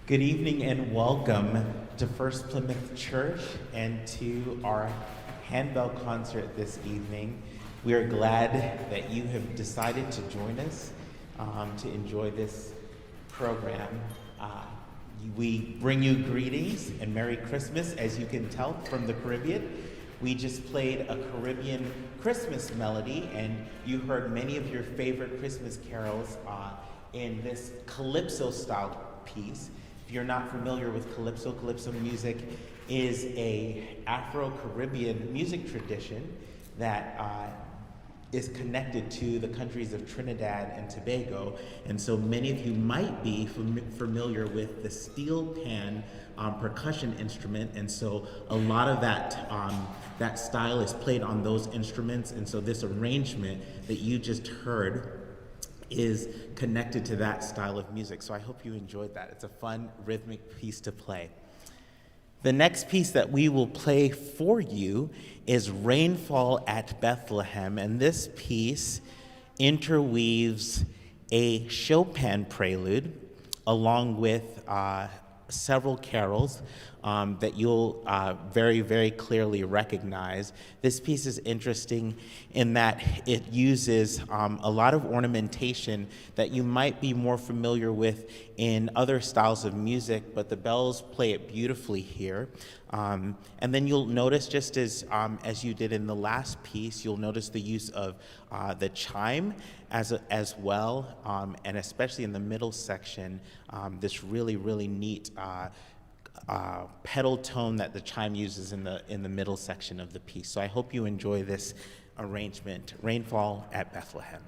Good evening and welcome to First-Plymouth Church and to our handbell concert this evening. We are glad that you have decided to join us to enjoy this program. We bring you greetings and Merry Christmas, as you can tell from the Caribbean. We just played a Caribbean Christmas melody, and you heard many of your favorite Christmas carols in this calypso-style piece. If you're not familiar with calypso, calypso music is a Afro-Caribbean music tradition that is connected to the countries of Trinidad and Tobago. And so many of you might be familiar with the steel pan percussion instrument. And so a lot of that style is played on those instruments. And so this arrangement that you just heard is connected to that style of music. So I hope you enjoyed that. It's a fun rhythmic piece to play. The next piece that we will play for you is Rainfall at Bethlehem, and this piece interweaves a Chopin prelude along with several carols that you'll very, very clearly recognize. This piece is interesting in that it uses a lot of ornamentation that you might be more familiar with in other styles of music, but the bells play it beautifully here. And then you'll notice, just as you did in the last piece, you'll notice the use of the chime as well, and especially in the middle section, this really, really neat pedal tone that the chime uses in the middle section of the piece. So I hope you enjoy this arrangement, Rainfall at Bethlehem.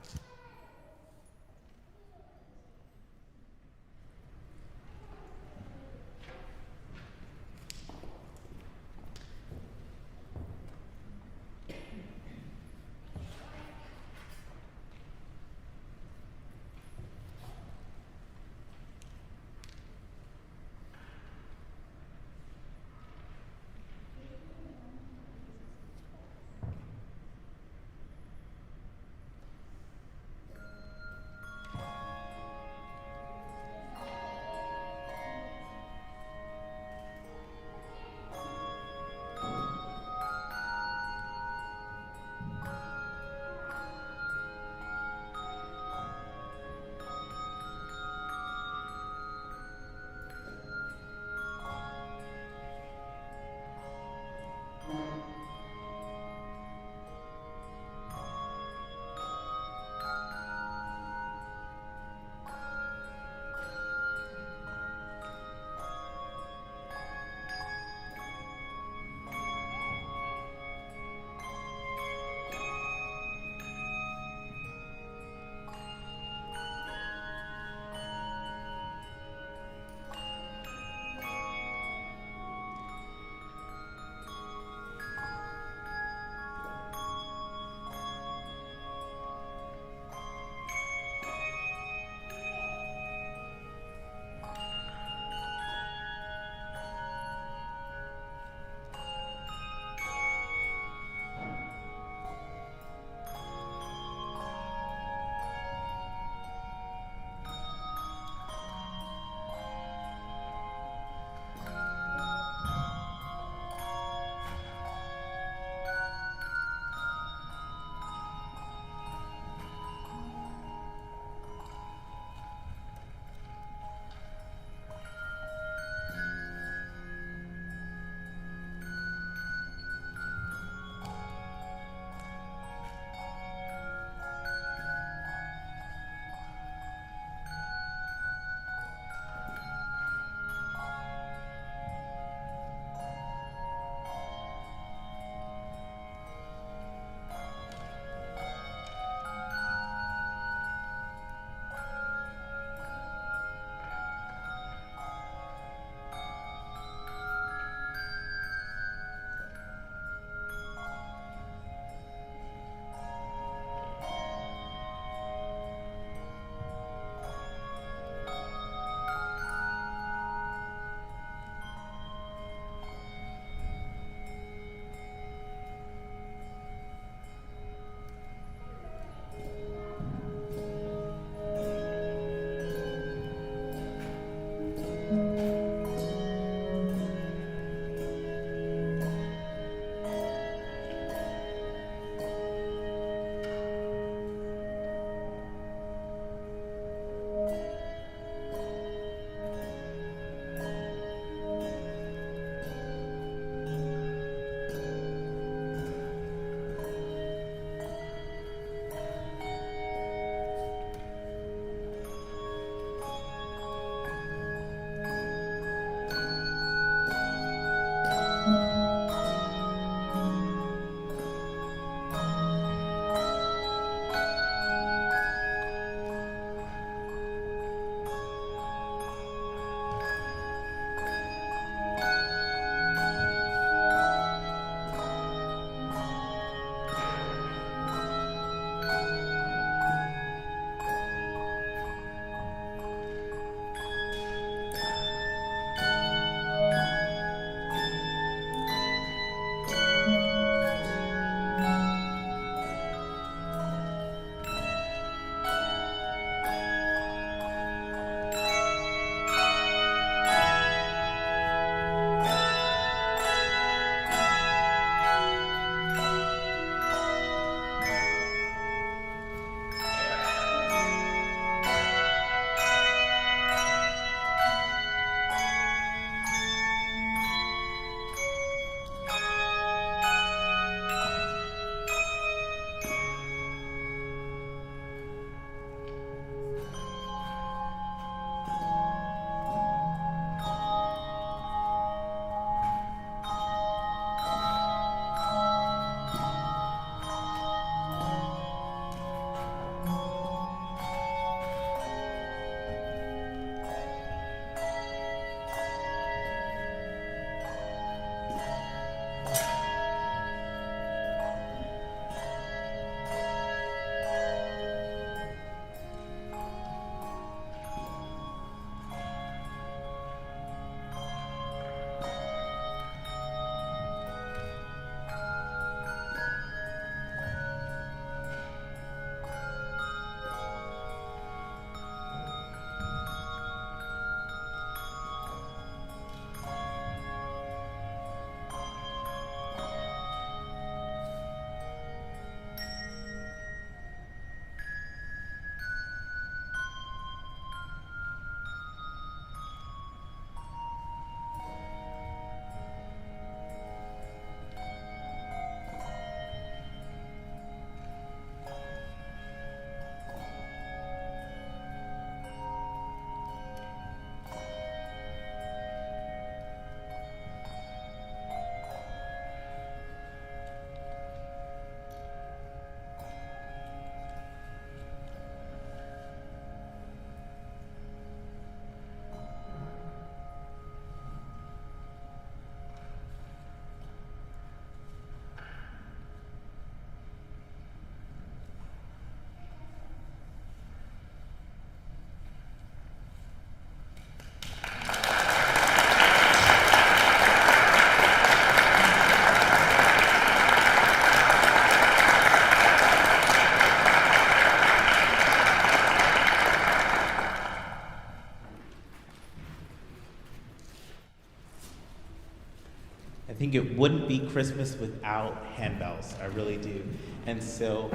I think it wouldn't be Christmas without handbells. I really do. And so,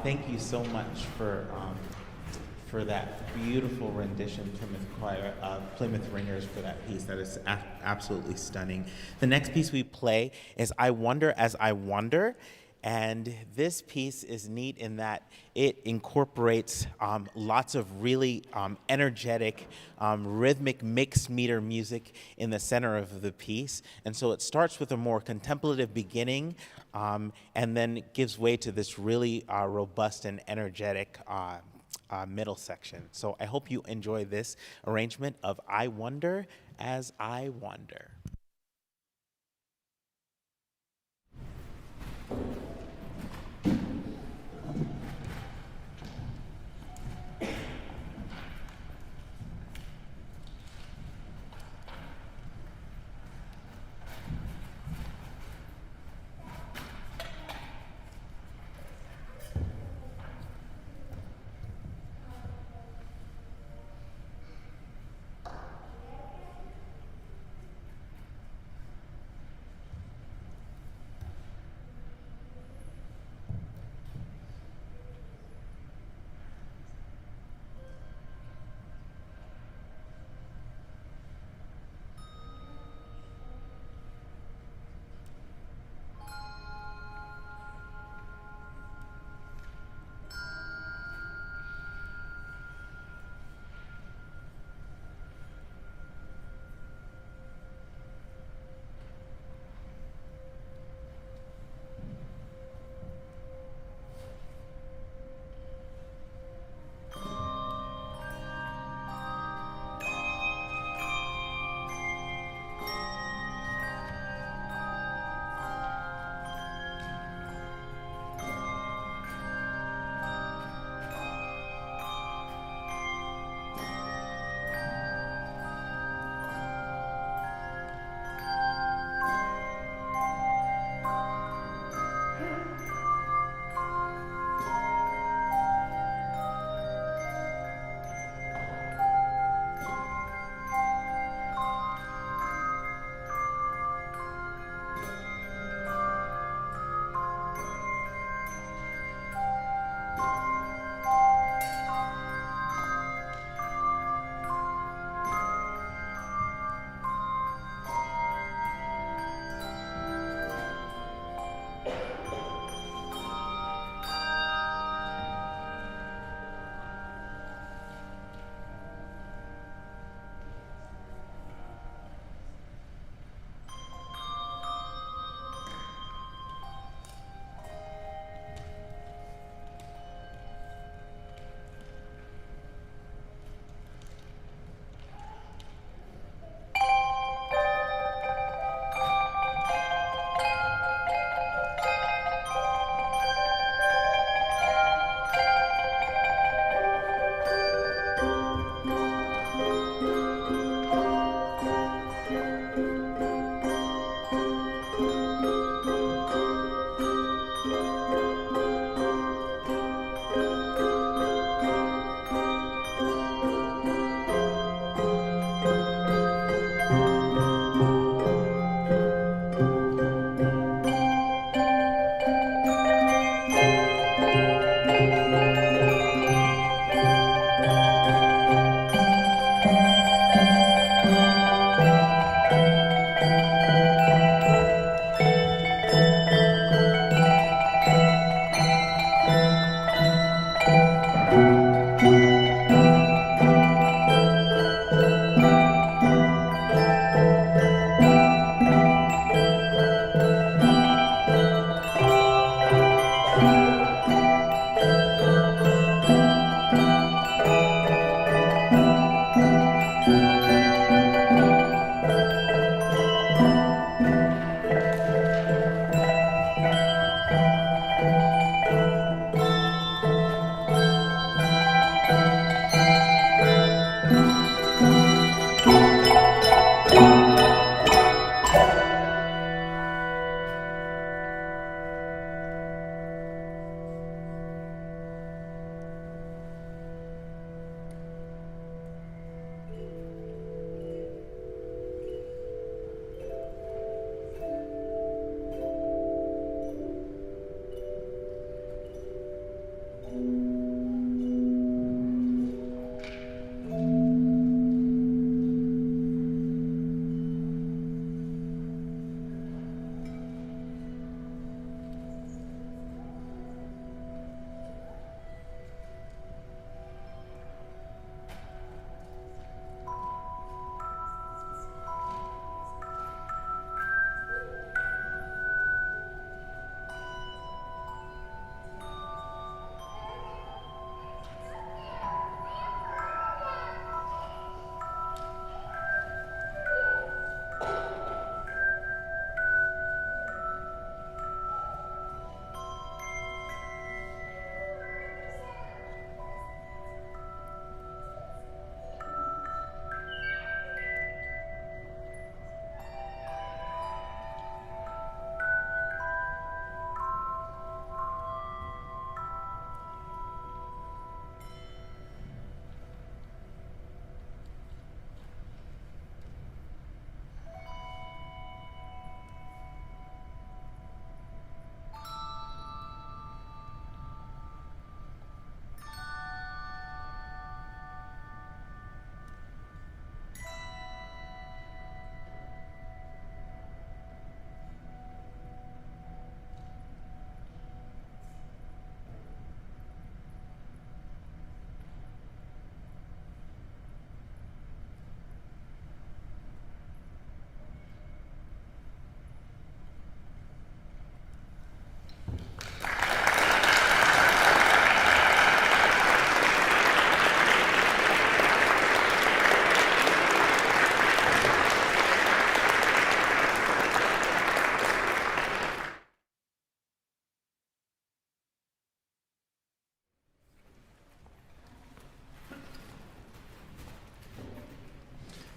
thank you so much for that beautiful rendition, Plymouth Ringers, for that piece. That is absolutely stunning. The next piece we play is "I Wonder as I Wonder." And this piece is neat in that it incorporates lots of really energetic, rhythmic mixed meter music in the center of the piece. And so it starts with a more contemplative beginning and then gives way to this really robust and energetic middle section. So I hope you enjoy this arrangement of "I Wonder as I Wonder."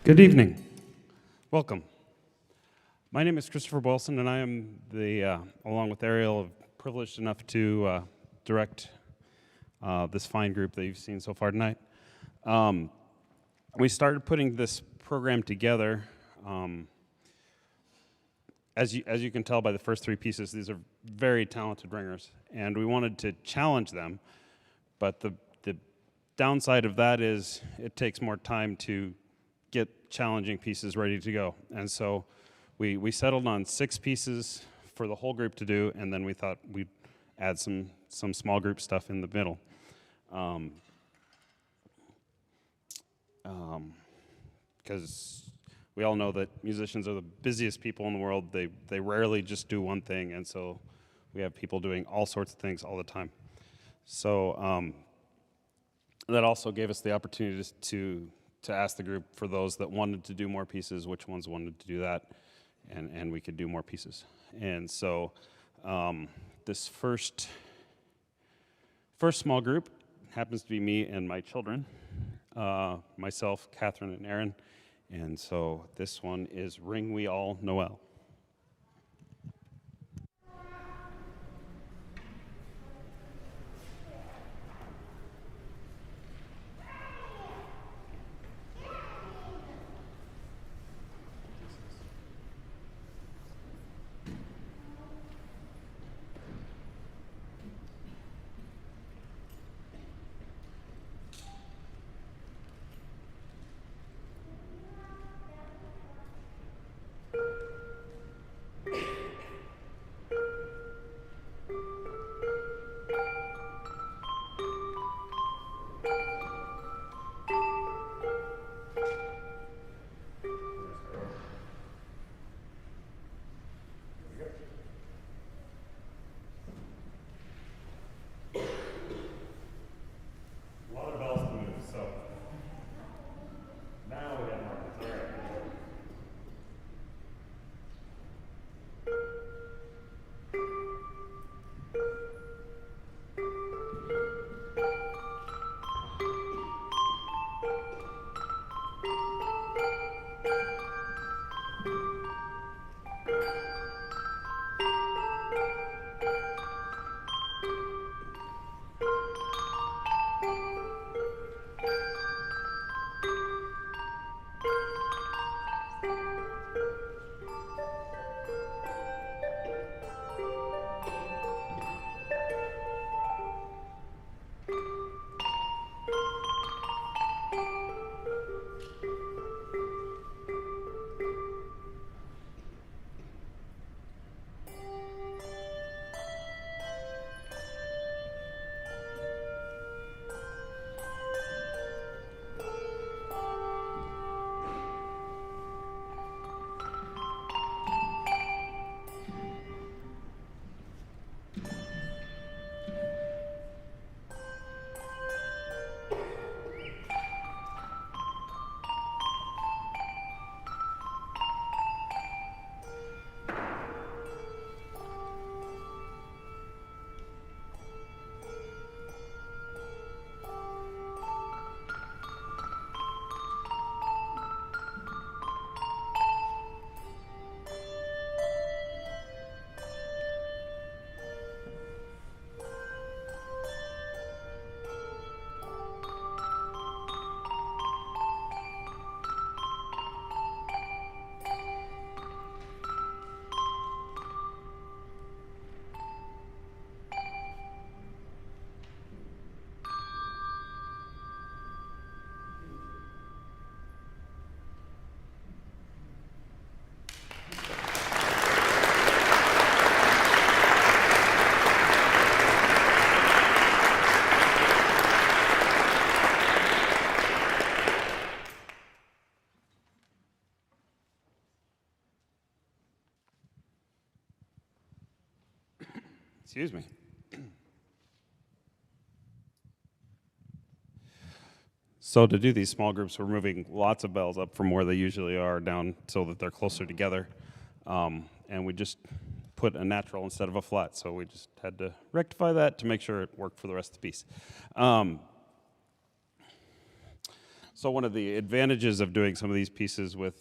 Good evening. Welcome. My name is Christopher Boylston, and I am along with Ariel, privileged enough to direct this fine group that you've seen so far tonight. We started putting this program together. As you can tell by the first three pieces, these are very talented ringers, and we wanted to challenge them. But the downside of that is it takes more time to get challenging pieces ready to go. And so we settled on 6 pieces for the whole group to do, and then we thought we'd add some small group stuff in the middle. Because we all know that musicians are the busiest people in the world. They rarely just do one thing, and so we have people doing all sorts of things all the time. So that also gave us the opportunity to ask the group, for those that wanted to do more pieces, which ones wanted to do that, and we could do more pieces. And so this first small group happens to be me and my children, myself, Catherine, and Aaron. And so this one is Ring We All Noel. Excuse me. So to do these small groups, we're moving lots of bells up from where they usually are down so that they're closer together. And we just put a natural instead of a flat, so we just had to rectify that to make sure it worked for the rest of the piece. So one of the advantages of doing some of these pieces with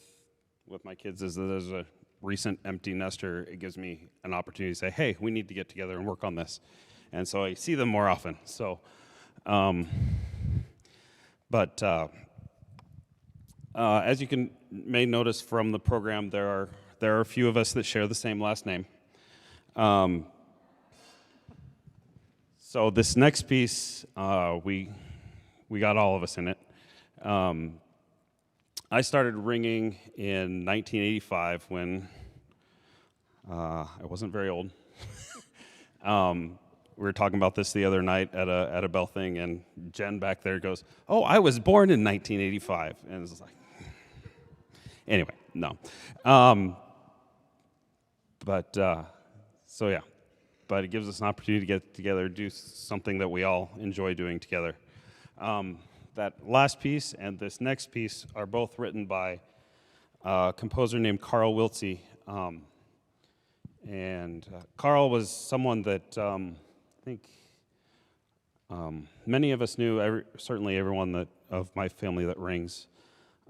my kids is that there's a recent empty nester. It gives me an opportunity to say, hey, we need to get together and work on this. And so I see them more often. So, as you may notice from the program, there are a few of us that share the same last name. So this next piece, we got all of us in it. I started ringing in 1985 when I wasn't very old. We were talking about this the other night at a bell thing, and Jen back there goes, "Oh, I was born in 1985," and it's like, anyway, no. So yeah, but it gives us an opportunity to get together, do something that we all enjoy doing together. That last piece and this next piece are both written by a composer named Carl Wiltse. Carl was someone that I think many of us knew, certainly everyone of my family that rings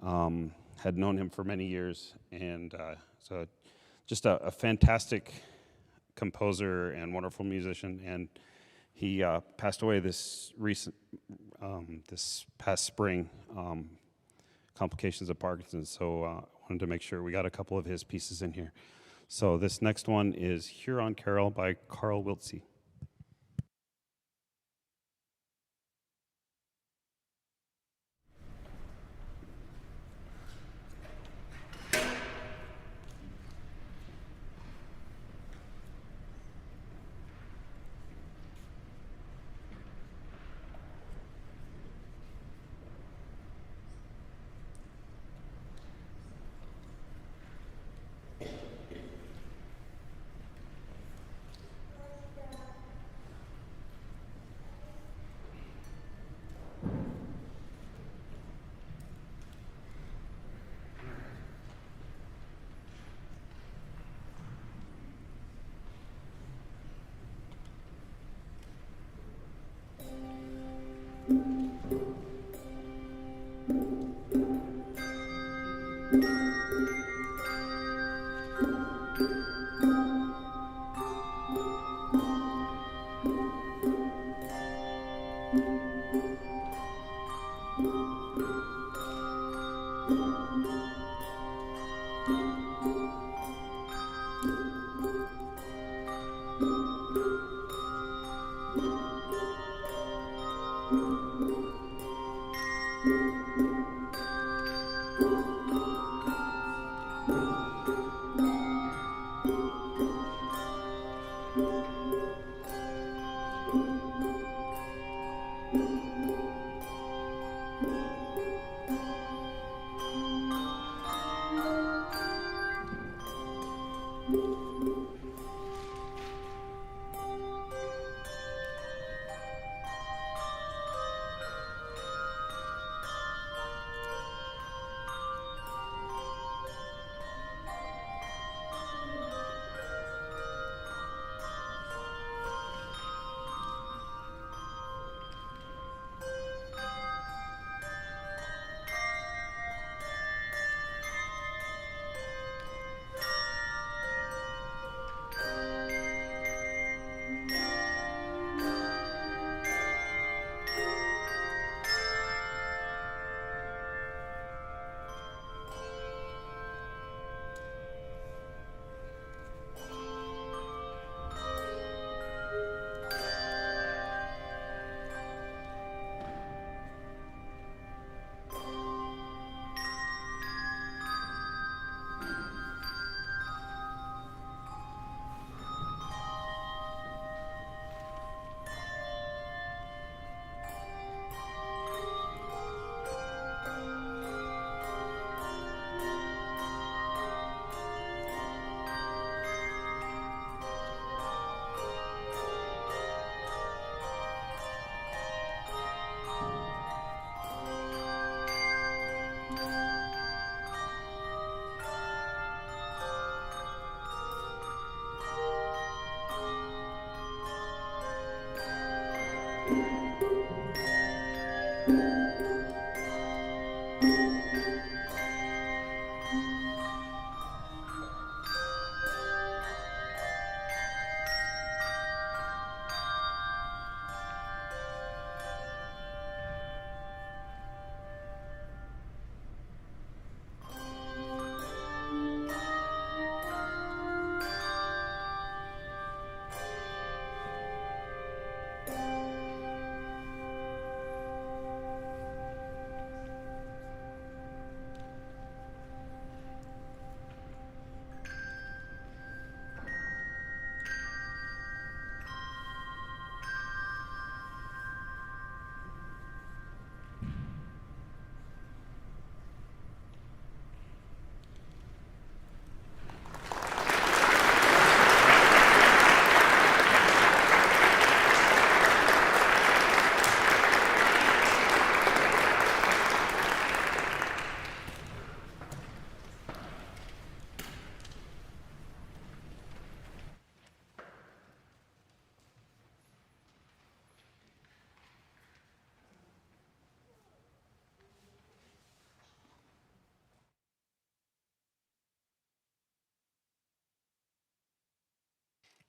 had known him for many years. And so just a fantastic composer and wonderful musician. And he passed away this past spring, complications of Parkinson's. So I wanted to make sure we got a couple of his pieces in here. So this next one is Huron Carol by Carl Wiltse.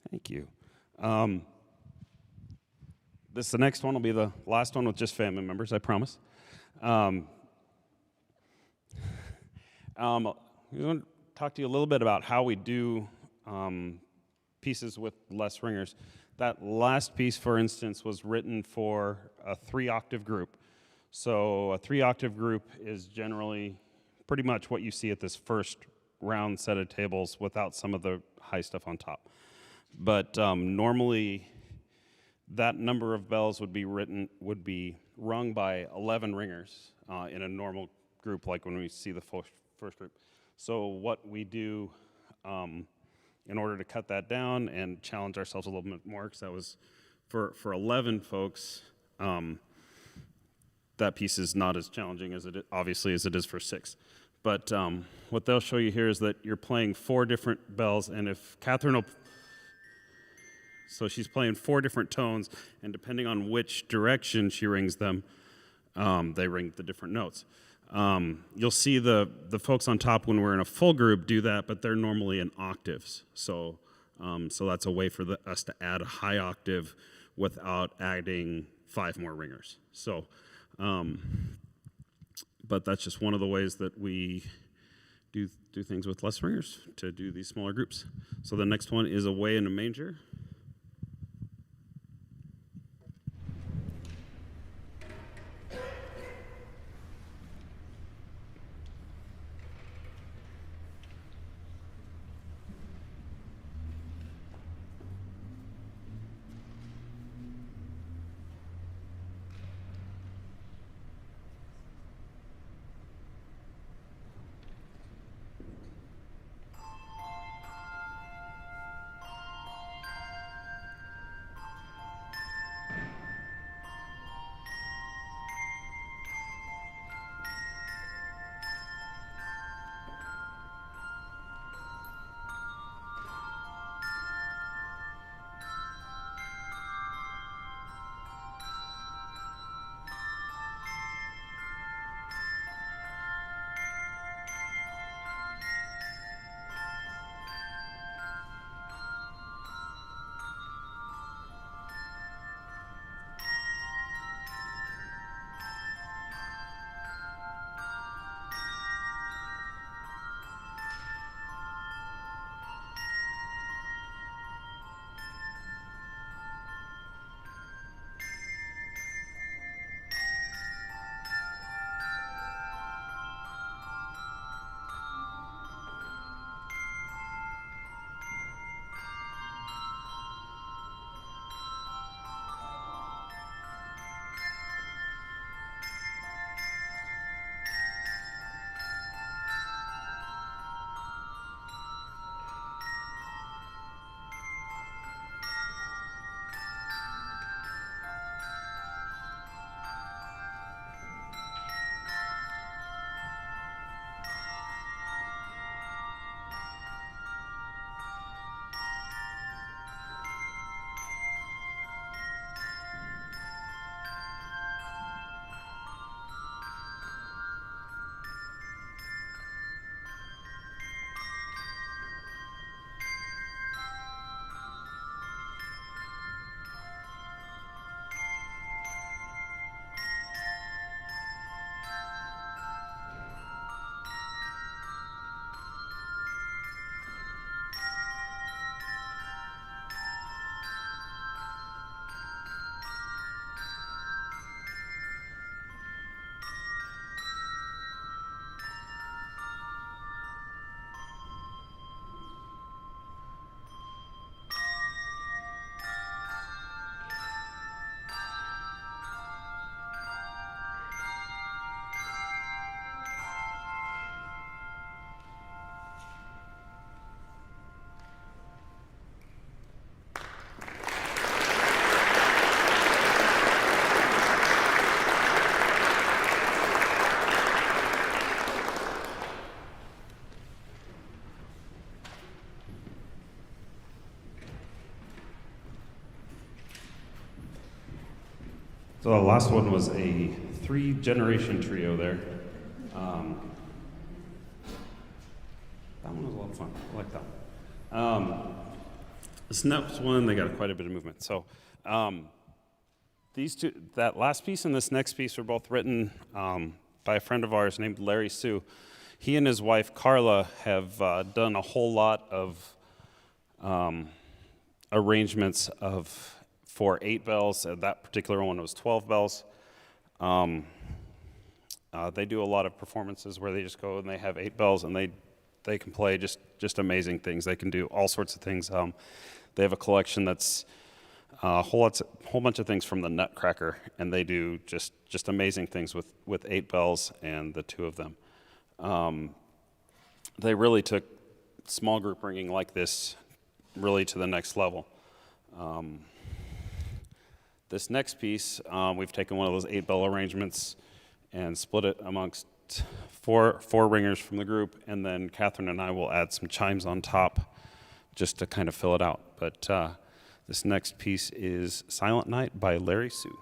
Thank you. The next one will be the last one with just family members, I promise. I'm going to talk to you a little bit about how we do pieces with less ringers. That last piece, for instance, was written for a 3-octave group. So a 3-octave group is generally pretty much what you see at this first round set of tables without some of the high stuff on top. But normally, that number of bells would be rung by 11 ringers in a normal group, like when we see the first group. So what we do in order to cut that down and challenge ourselves a little bit more, because that was for 11 folks, that piece is not as challenging as obviously as it is for 6. But what they'll show you here is that you're playing 4 different bells, and if Catherine will. So she's playing 4 different tones, and depending on which direction she rings them, they ring the different notes. You'll see the folks on top when we're in a full group do that, but they're normally in octaves. So that's a way for us to add a high octave without adding 5 more ringers. So, but that's just one of the ways that we do things with less ringers to do these smaller groups. So the next one is Away in a Manger. So the last one was a 3-generation trio there. That one was a lot of fun. I like that one. This next one, they got quite a bit of movement. So these two, that last piece and this next piece were both written by a friend of ours named Larry Sue. He and his wife, Carla, have done a whole lot of arrangements for 8 bells. That particular one was 12 bells. They do a lot of performances where they just go and they have 8 bells and they can play just amazing things. They can do all sorts of things. They have a collection that's a whole bunch of things from the Nutcracker, and they do just amazing things with 8 bells and the 2 of them. They really took small group ringing like this really to the next level. This next piece, we've taken one of those 8 bell arrangements and split it amongst four ringers from the group, and then Catherine and I will add some chimes on top just to kind of fill it out. But this next piece is Silent Night by Larry Sue.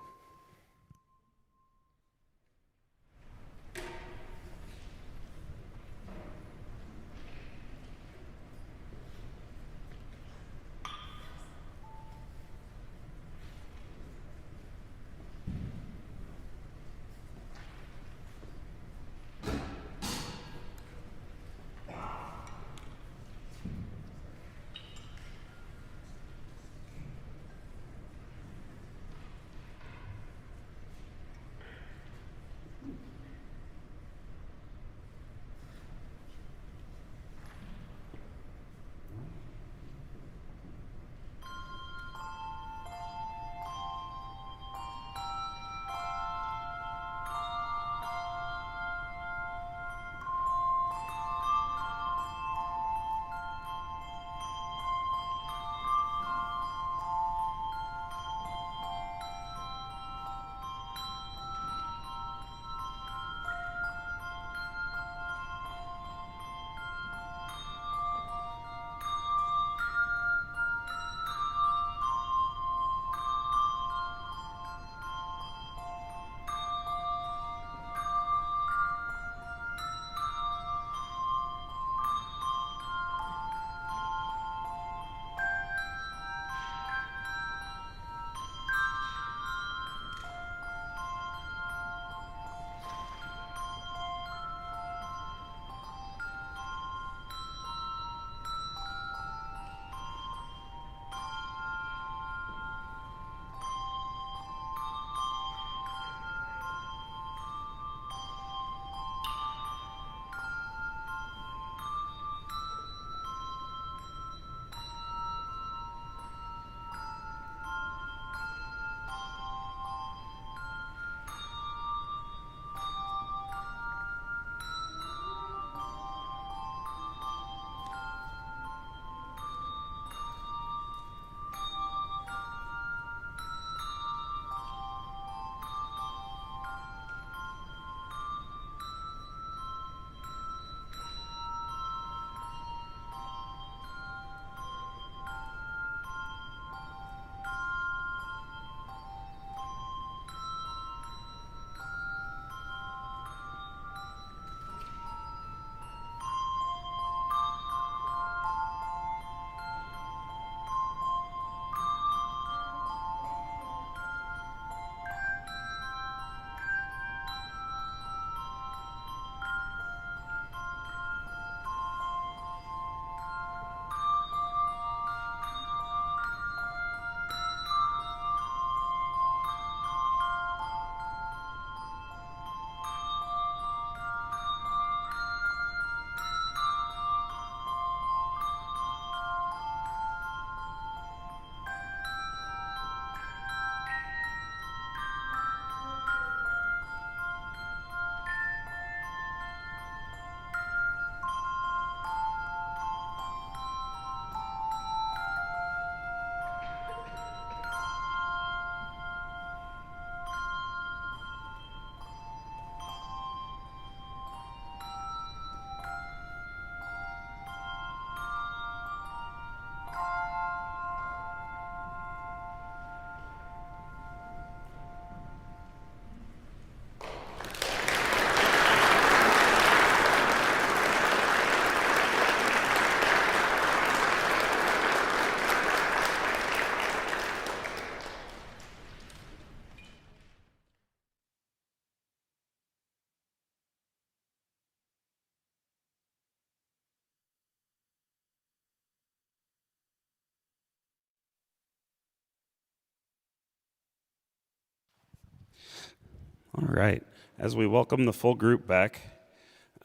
All right. As we welcome the full group back,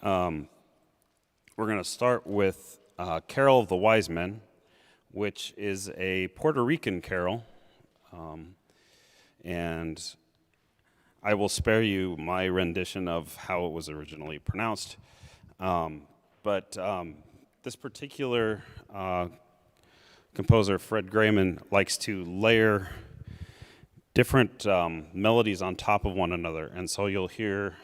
we're going to start with Carol of the Wise Men, which is a Puerto Rican carol. And I will spare you my rendition of how it was originally pronounced. But this particular composer, Fred Grayman, likes to layer different melodies on top of one another. And so you'll hear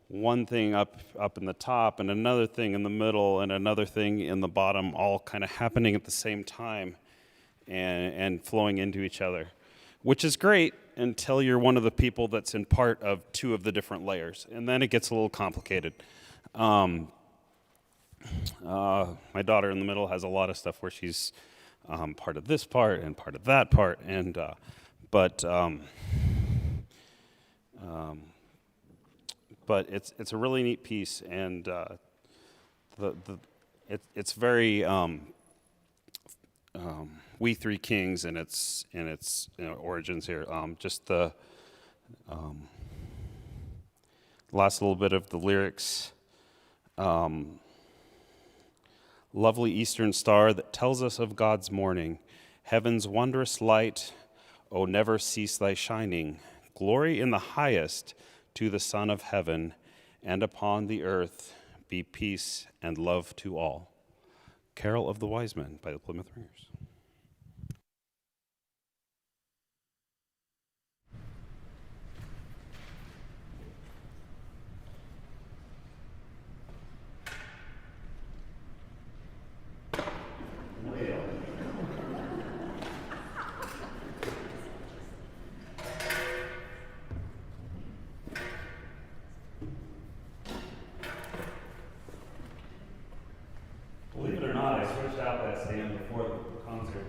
one thing up in the top and another thing in the middle and another thing in the bottom, all kind of happening at the same time and flowing into each other, which is great until you're one of the people that's in part of two of the different layers. And then it gets a little complicated. My daughter in the middle has a lot of stuff where she's part of this part and part of that part, and but it's a really neat piece, and it's very We Three Kings in its origins here. Just the last little bit of the lyrics. Lovely eastern star that tells us of God's morning, heaven's wondrous light, oh, never cease thy shining. Glory in the highest to the Son of heaven, and upon the earth be peace and love to all. Carol of the Wise Men by the Plymouth Ringers. Believe it or not, I switched out that stand before the concert.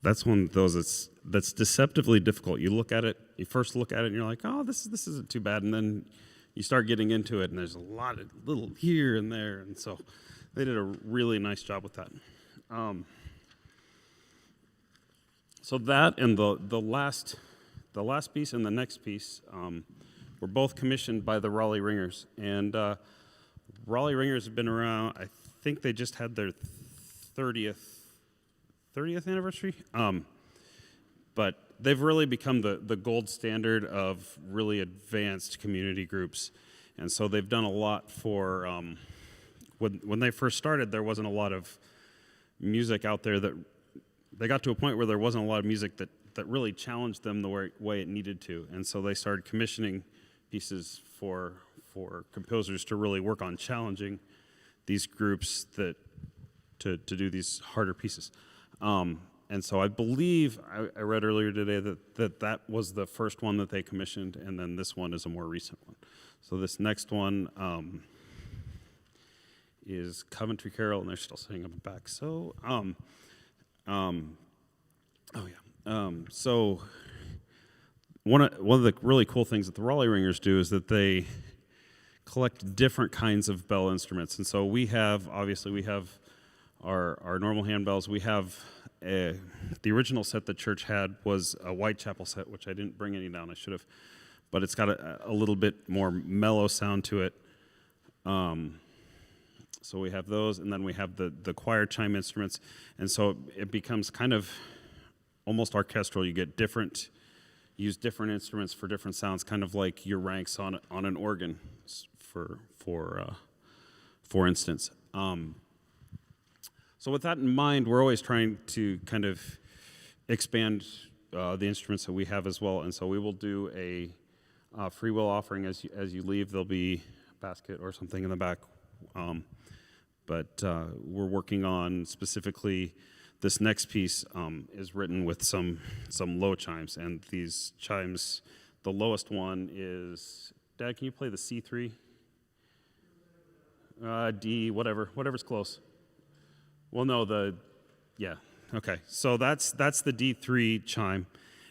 that's one of those that's deceptively difficult. You first look at it, and you're like, oh, this isn't too bad, and then you start getting into it, and there's a lot of little here and there, and so they did a really nice job with that. So that and the last piece and the next piece were both commissioned by the Raleigh Ringers, and Raleigh Ringers have been around. I think they just had their 30th anniversary. But they've really become the gold standard of really advanced community groups. And so they've done a lot for, when they first started, there wasn't a lot of music out there that, they got to a point where there wasn't a lot of music that really challenged them the way it needed to. And so they started commissioning pieces for composers to really work on challenging these groups to do these harder pieces. And so I believe, I read earlier today that was the first one that they commissioned, and then this one is a more recent one. So this next one is Coventry Carol, and they're still sitting up the back. So, so one of the really cool things that the Raleigh Ringers do is that they collect different kinds of bell instruments. And so we have our normal handbells. We have the original set the church had was a Whitechapel set, which I didn't bring any down. I should have, but it's got a little bit more mellow sound to it. So we have those, and then we have the choir chime instruments, and so it becomes kind of almost orchestral. You get use different instruments for different sounds, kind of like your ranks on an organ, for instance. So with that in mind, we're always trying to kind of expand the instruments that we have as well. And so we will do a free will offering as you leave. There'll be a basket or something in the back. But we're working on specifically this next piece is written with some low chimes. And these chimes, the lowest one is, Dad, can you play the C3? D, whatever's close. Well, no, yeah, okay. So that's the D3 chime,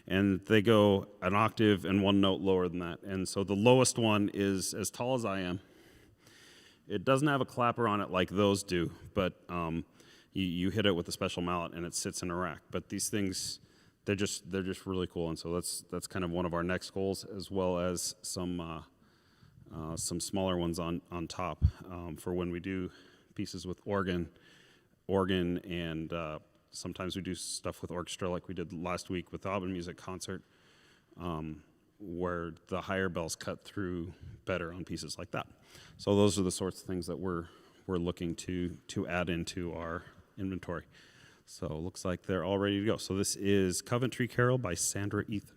and they go an octave and one note lower than that. And so the lowest one is as tall as I am. It doesn't have a clapper on it like those do, but you hit it with a special mallet and it sits in a rack. But these things, they're just really cool, and so that's kind of one of our next goals, as well as some smaller ones on top for when we do pieces with organ, and sometimes we do stuff with orchestra, like we did last week with the Auburn Music Concert, where the higher bells cut through better on pieces like that. So those are the sorts of things that we're looking to add into our inventory. So it looks like they're all ready to go. So this is Coventry Carol by Sandra Ethan.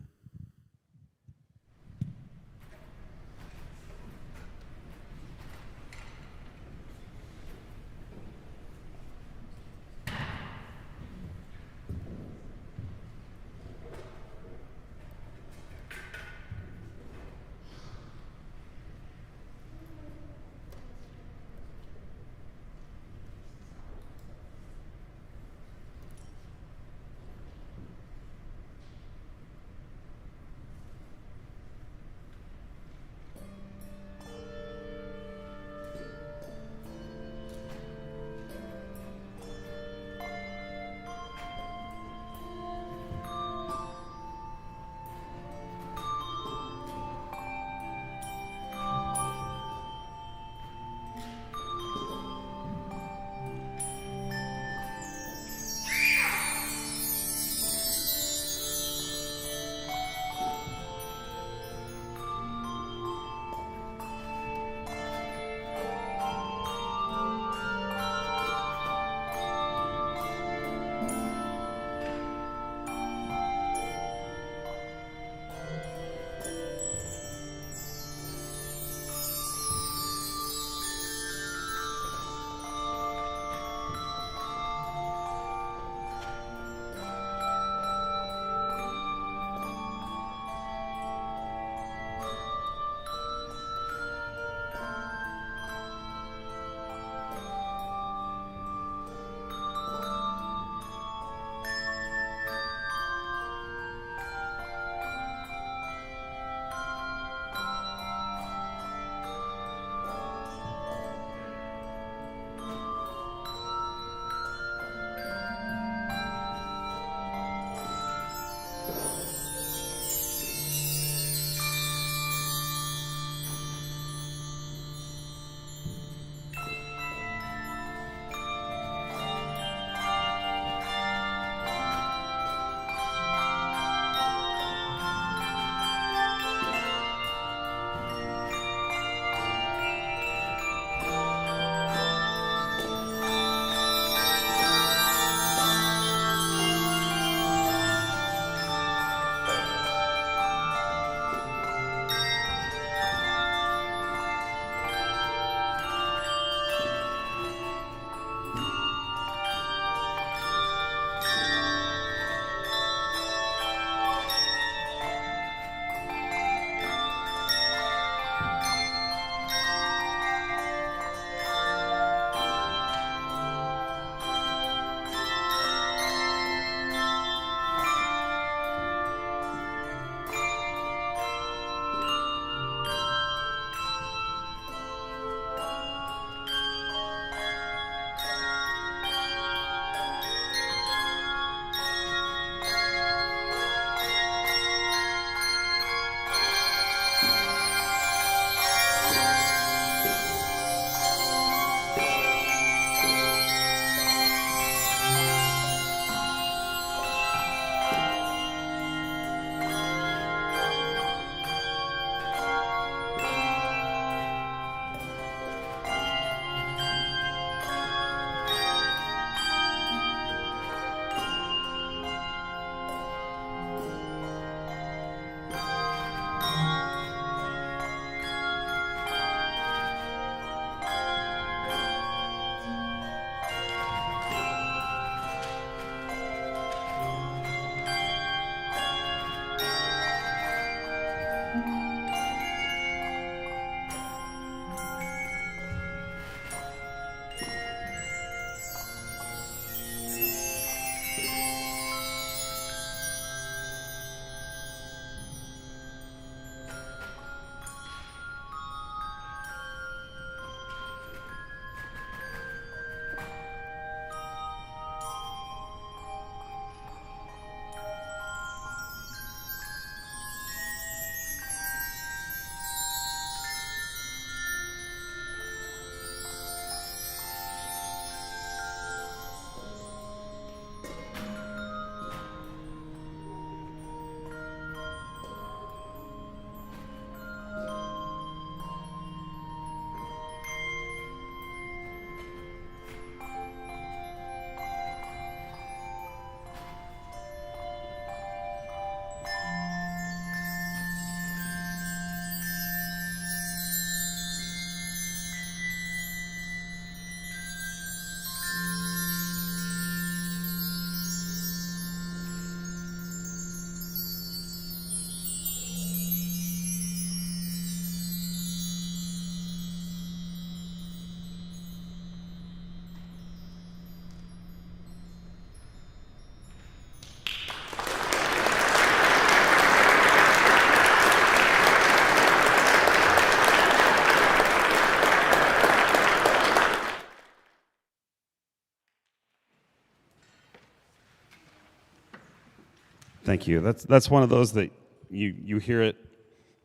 Thank you. That's one of those that you hear it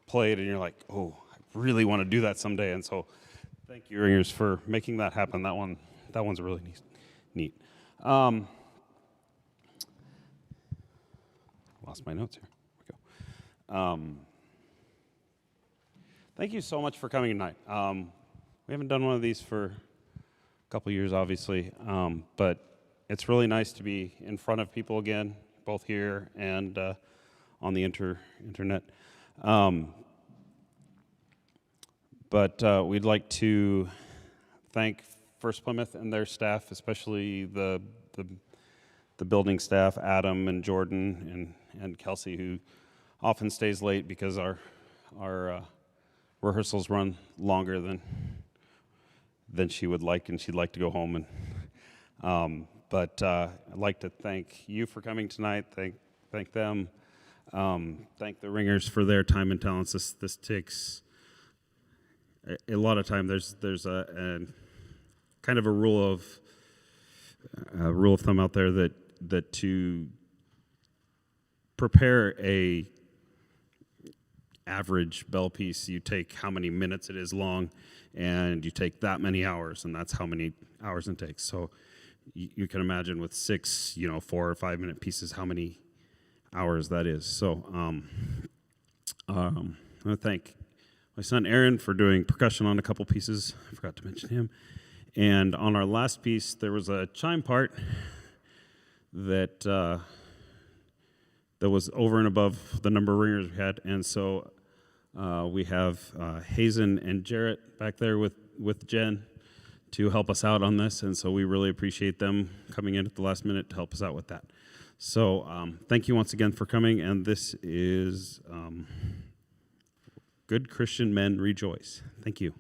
played and you're like, oh, I really want to do that someday. And so, thank you, Ringers, for making that happen. That one's really neat. Lost my notes here. Here we go. Thank you so much for coming tonight. We haven't done one of these for a couple years, obviously, but it's really nice to be in front of people again, both here and on the internet. But we'd like to thank First-Plymouth and their staff, especially the building staff, Adam and Jordan and Kelsey, who often stays late because our rehearsals run longer than she would like, and she'd like to go home. But I'd like to thank you for coming tonight. Thank them. Thank the Ringers for their time and talents. This takes a lot of time. There's a kind of a rule of thumb out there that to prepare a average bell piece, you take how many minutes it is long, and you take that many hours, and that's how many hours it takes. So you can imagine with 6, 4 or 5 minute pieces, how many hours that is. So I want to thank my son Aaron for doing percussion on a couple pieces. I forgot to mention him. And on our last piece, there was a chime part that was over and above the number of ringers we had, and so we have Hazen and Jarrett back there with Jen to help us out on this, and so we really appreciate them coming in at the last minute to help us out with that. So thank you once again for coming, and this is Good Christian Men Rejoice. Thank you.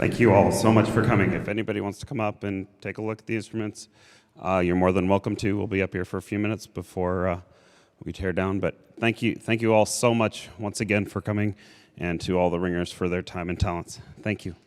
Thank you all so much for coming. If anybody wants to come up and take a look at the instruments, you're more than welcome to. We'll be up here for a few minutes before we tear down. But thank you all so much once again for coming, and to all the Ringers for their time and talents. Thank you.